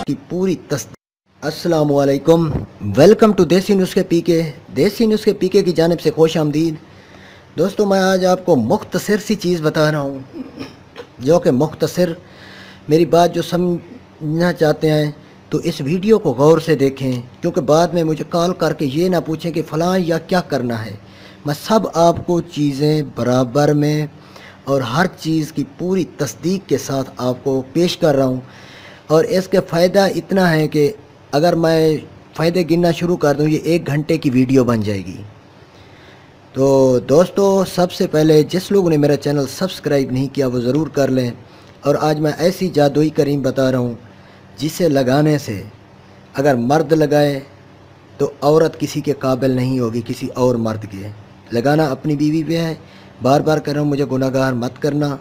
की पूरी तस्दीक। अस्सलामुअलैकुम, वेलकम टू देसी नुस्खे पीके। देसी नुस्खे पीके की जानिब से खुश आमदीद। दोस्तों, मैं आज आपको मुख्तसर सी चीज़ बता रहा हूँ, जो कि मुख्तसर मेरी बात जो समझना चाहते हैं तो इस वीडियो को गौर से देखें, क्योंकि बाद में मुझे कॉल करके ये ना पूछें कि फ़लाँ या क्या करना है। मैं सब आपको चीज़ें बराबर में और हर चीज़ की पूरी तस्दीक के साथ आपको पेश कर रहा हूँ। और इसके फ़ायदा इतना है कि अगर मैं फ़ायदे गिनना शुरू कर दूँ, ये 1 घंटे की वीडियो बन जाएगी। तो दोस्तों, सबसे पहले जिस लोगों ने मेरा चैनल सब्सक्राइब नहीं किया वो ज़रूर कर लें। और आज मैं ऐसी जादुई क्रीम बता रहा हूँ जिसे लगाने से अगर मर्द लगाए तो औरत किसी के काबिल नहीं होगी, किसी और मर्द के। लगाना अपनी बीवी पे है। बार बार कर रहा हूँ, मुझे गुनाहगार मत करना।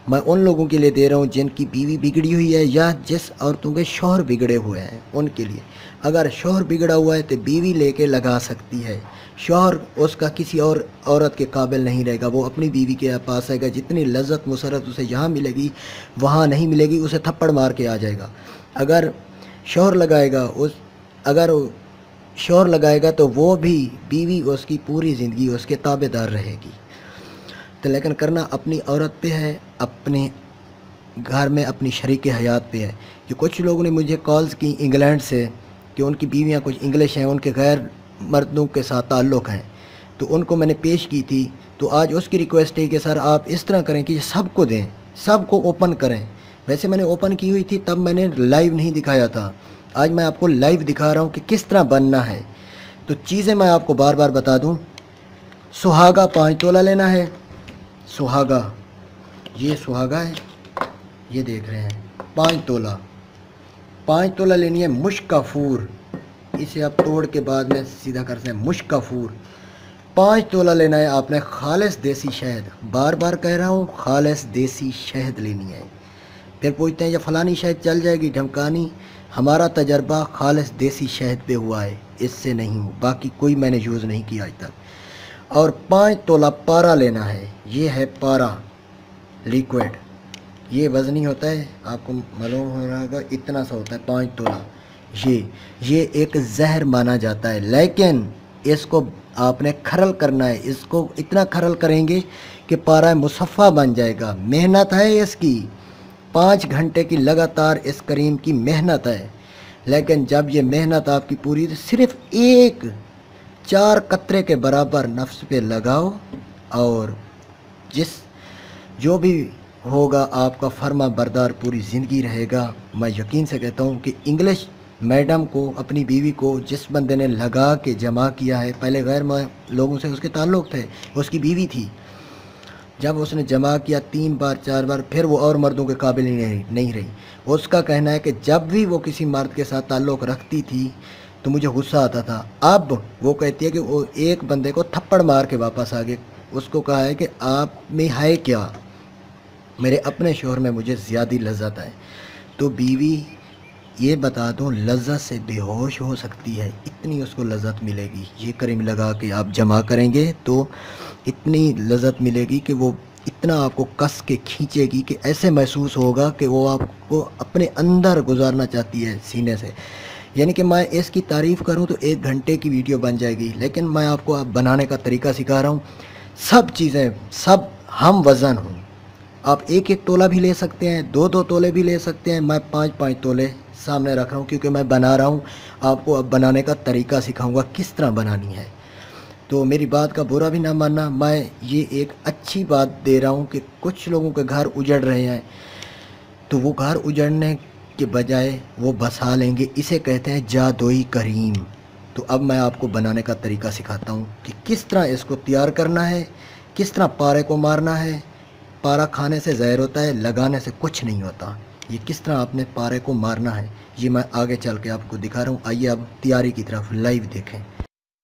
मैं उन लोगों के लिए दे रहा हूँ जिनकी बीवी बिगड़ी हुई है या जिस औरतों के शौहर बिगड़े हुए हैं, उनके लिए। अगर शौहर बिगड़ा हुआ है तो बीवी लेके लगा सकती है। शौहर उसका किसी और औरत के काबिल नहीं रहेगा, वो अपनी बीवी के पास आएगा। जितनी लज्जत मुसरत उसे यहाँ मिलेगी वहाँ नहीं मिलेगी, उसे थप्पड़ मार के आ जाएगा। अगर शौहर लगाएगा तो वो भी बीवी उसकी पूरी ज़िंदगी उसके ताबेदार रहेगी। तो लेकिन करना अपनी औरत पे है, अपने घर में अपनी शरीक हयात पे है। कि कुछ लोगों ने मुझे कॉल्स की इंग्लैंड से कि उनकी बीवियां कुछ इंग्लिश हैं, उनके गैर मर्दों के साथ ताल्लुक़ हैं, तो उनको मैंने पेश की थी। तो आज उसकी रिक्वेस्ट है कि सर आप इस तरह करें कि सबको दें, सबको ओपन करें। वैसे मैंने ओपन की हुई थी, तब मैंने लाइव नहीं दिखाया था। आज मैं आपको लाइव दिखा रहा हूँ कि किस तरह बनना है। तो चीज़ें मैं आपको बार बार बता दूँ। सुहागा 5 तोला लेना है। सुहागा, ये सुहागा है, ये देख रहे हैं, 5 तोला लेनी है। मुश्काफूर, इसे आप तोड़ के बाद में सीधा कर सकते हैं। मुश्काफूर 5 तोला लेना है आपने। खालिस देसी शहद, बार बार कह रहा हूँ, खालिस देसी शहद लेनी है। फिर पूछते हैं ये फ़लानी शहद चल जाएगी, ढमकानी। हमारा तजर्बा खालिस देसी शहद पे हुआ है, इससे नहीं, बाकी कोई मैंने यूज़ नहीं किया आज तक। और 5 तोला पारा लेना है। ये है पारा लिक्विड, ये वज़नी होता है, आपको मालूम हो रहा होगा, इतना सा होता है 5 तोला। ये एक जहर माना जाता है, लेकिन इसको आपने खरल करना है। इसको इतना खरल करेंगे कि पारा मुसफ़ा बन जाएगा। मेहनत है इसकी, 5 घंटे की लगातार इस क्रीम की मेहनत है। लेकिन जब ये मेहनत आपकी पूरी, तो सिर्फ़ 4 कतरे के बराबर नफ्स पे लगाओ और जो भी होगा आपका फर्मा बरदार पूरी ज़िंदगी रहेगा। मैं यकीन से कहता हूँ कि इंग्लिश मैडम को, अपनी बीवी को जिस बंदे ने लगा के जमा किया है, पहले गैर लोगों से उसके ताल्लुक़ थे, उसकी बीवी थी, जब उसने जमा किया 3 बार 4 बार, फिर वो और मर्दों के काबिल नहीं रही। उसका कहना है कि जब भी वो किसी मर्द के साथ ताल्लुक़ रखती थी तो मुझे गुस्सा आता था। अब वो कहती है कि वो एक बंदे को थप्पड़ मार के वापस आ गए। उसको कहा है कि आप में है क्या, मेरे अपने शौहर में मुझे ज़्यादा लज्जत है। तो बीवी, ये बता दूं, लज्जत से बेहोश हो सकती है, इतनी उसको लज्जत मिलेगी। ये क्रीम लगा के आप जमा करेंगे तो इतनी लज्जत मिलेगी कि वो इतना आपको कस के खींचेगी कि ऐसे महसूस होगा कि वो आपको अपने अंदर गुजारना चाहती है, सीने से। यानी कि मैं इसकी तारीफ़ करूं तो 1 घंटे की वीडियो बन जाएगी, लेकिन मैं आपको अब बनाने का तरीका सिखा रहा हूं। सब चीज़ें, सब हम वज़न हूँ। आप 1-1 तोला भी ले सकते हैं, 2-2 तोले भी ले सकते हैं। मैं 5-5 तोले सामने रख रहा हूँ क्योंकि मैं बना रहा हूँ। आपको अब बनाने का तरीका सिखाऊंगा किस तरह बनानी है। तो मेरी बात का बुरा भी ना मानना, मैं ये एक अच्छी बात दे रहा हूँ कि कुछ लोगों के घर उजड़ रहे हैं, तो वो घर उजड़ने के बजाय वो बसा लेंगे। इसे कहते हैं जादुई क्रीम। तो अब मैं आपको बनाने का तरीका सिखाता हूँ कि किस तरह इसको तैयार करना है, किस तरह पारे को मारना है। पारा खाने से जहर होता है, लगाने से कुछ नहीं होता। ये किस तरह आपने पारे को मारना है, ये मैं आगे चल के आपको दिखा रहा हूँ। आइए अब तैयारी की तरफ लाइव देखें।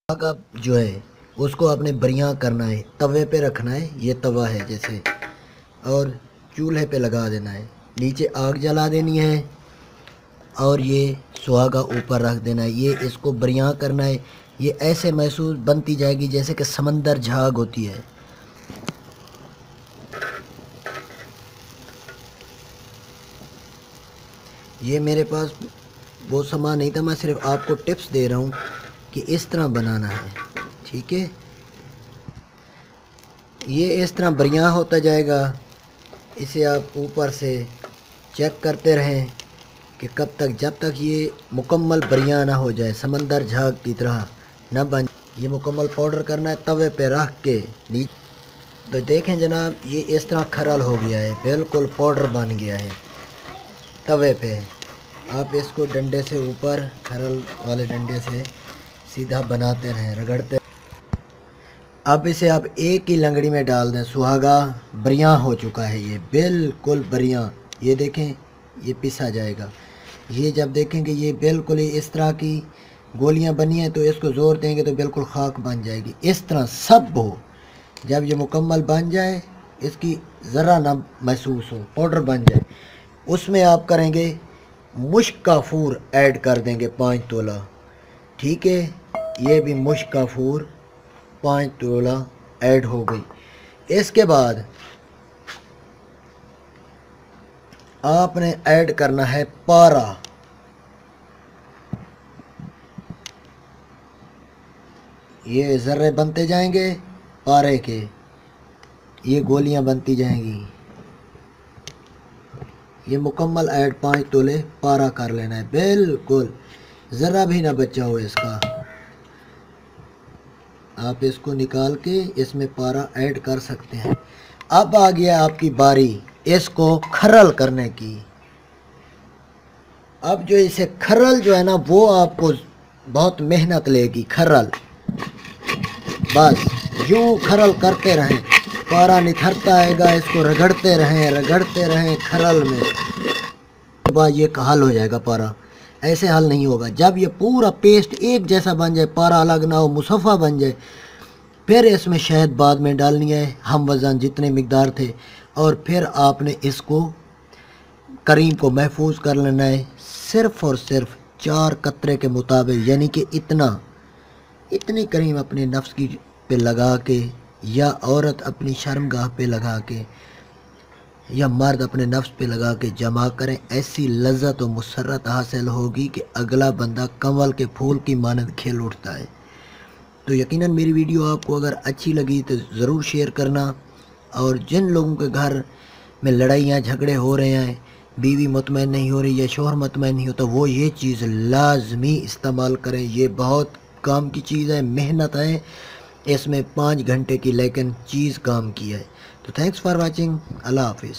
आग जो है उसको आपने बढ़िया करना है, तवे पे रखना है। ये तवा है जैसे, और चूल्हे पे लगा देना है, नीचे आग जला देनी है और ये सुहागा ऊपर रख देना है। ये इसको बढ़िया करना है। ये ऐसे महसूस बनती जाएगी जैसे कि समंदर झाग होती है। ये मेरे पास وہ سامان نہیں تھا، میں صرف آپ کو ٹپس دے رہا ہوں کہ اس طرح بنانا ہے، ٹھیک ہے؟ یہ اس طرح بریاں ہوتا جائے گا، اسے آپ اوپر سے چیک کرتے رہیں کہ کب تک، جب تک یہ مکمل بریاں نہ ہو جائے، سمندر جھاگ کی طرح نہ بن۔ یہ مکمل پاؤڈر کرنا ہے توے پہ رکھ کے، تو دیکھیں جناب یہ اس طرح کھرل ہو گیا ہے، بالکل پاؤڈر بن گیا ہے توے پہ۔ آپ اس کو ڈنڈے سے اوپر، کھرل والے ڈنڈے سے سیدھا بناتے رہیں، رگڑتے۔ اب اسے آپ ایک ہی لنگڑی میں ڈال دیں، سہاگا بریاں ہو چکا ہے، یہ بالکل بریاں۔ یہ دیکھیں یہ پسا جائے گا۔ یہ جب دیکھیں کہ یہ بالکل ہی اس طرح کی گولیاں بنی ہیں تو اس کو زور دیں گے تو بالکل خاک بن جائے گی۔ اس طرح سب ہو، جب یہ مکمل بن جائے، اس کی ذرا نہ محسوس ہو، پاؤڈر بن جائے، اس میں آپ کریں گے مشک کافور ایڈ کر دیں گے 5 تولہ، ٹھیک ہے؟ یہ بھی مشک کافور 5 تولہ ایڈ ہو گئی۔ اس کے بعد آپ نے ایڈ کرنا ہے پارا۔ یہ ذرے بنتے جائیں گے پارے کے، یہ گولیاں بنتی جائیں گی۔ یہ مکمل ایڈ 5 تولے پارا کر لینا ہے، بالکل ذرا بھی نہ بچا ہو اس کا۔ آپ اس کو نکال کے اس میں پارا ایڈ کر سکتے ہیں۔ اب آ گیا آپ کی باری اس کو کھرل کرنے کی۔ اب جو اسے کھرل جو ہے نا وہ آپ کو بہت محنت لے گی، کھرل بس یوں کھرل کرتے رہیں، پارا نکھرتا آئے گا، اس کو رگڑتے رہیں کھرل میں، بعد یہ حل ہو جائے گا پارا۔ ایسے حل نہیں ہوگا، جب یہ پورا پیسٹ ایک جیسا بن جائے، پارا الگ نہ ہو، مصفہ بن جائے، پھر اس میں شہد بعد میں ڈالنی ہے، ہم وزن جتنے مقدار تھے، اور پھر آپ نے اس کو کریم کو محفوظ کر لینا ہے، صرف اور صرف 4 قطرے کے مطابق، یعنی کہ اتنی کریم اپنے نفس کی پہ لگا کے، یا عورت اپنی شرمگاہ پہ لگا کے، یا مرد اپنے نفس پہ لگا کے جمع کریں، ایسی لذت و مسرت حاصل ہوگی کہ اگلا بندہ کنول کے پھول کی مانند کھل اٹھتا ہے۔ تو یقیناً میری ویڈیو آپ کو اگر اچھی لگی تو ضرور شیئر کرنا، اور جن لوگوں کے گھر میں لڑائیاں جھگڑے ہو رہے ہیں، بیوی مطمئن نہیں ہو رہی یا شوہر مطمئن نہیں ہوتا، وہ یہ چیز لازمی استعمال کریں۔ یہ بہت کام کی چیز ہے، محنت ہے اس میں 5 گھنٹے کی، لیکن چیز کام کی ہے۔ تو تھینکس فار واچنگ، اللہ حافظ۔